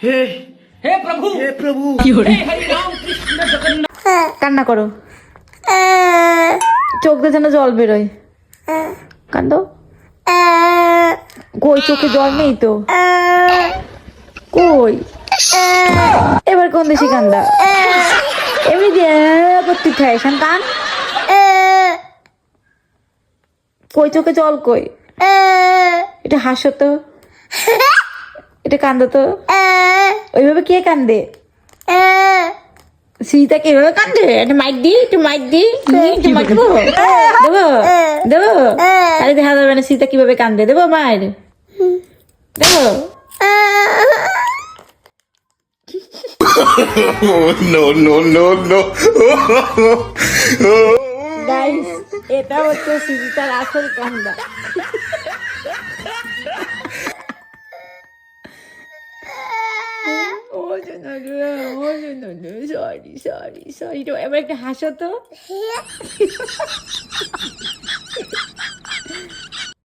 हे हे प्रभु हे प्रभु हे हरि राम कृष्ण जगन्नाथ। কান্না করো, চোখ দিয়ে যেন জল বেরোয়। কান্দো। কই চোখে জল নেই তো, কই? এবার কোন দেশি কান্দা? এমনি দিয়ে করতে থাকে সন্তান। কই চোখে জল কই? এটা হাসো তো, এটা কান্দো তো। ওইভাবে কে কান্দে? সীতা কিভাবে কান্দে? একটা মাইক দি, একটু মাইক দি, একটু মাইক দেবো, দেবো, দেবো। তাহলে দেখা যাবে না সীতা কিভাবে কান্দে। দেবো মায়ের, দেবো। no no no no guys, এটা হচ্ছে সীতার আসল কান্দা। সরি সরি সরি, এবার একটা হাসো তো।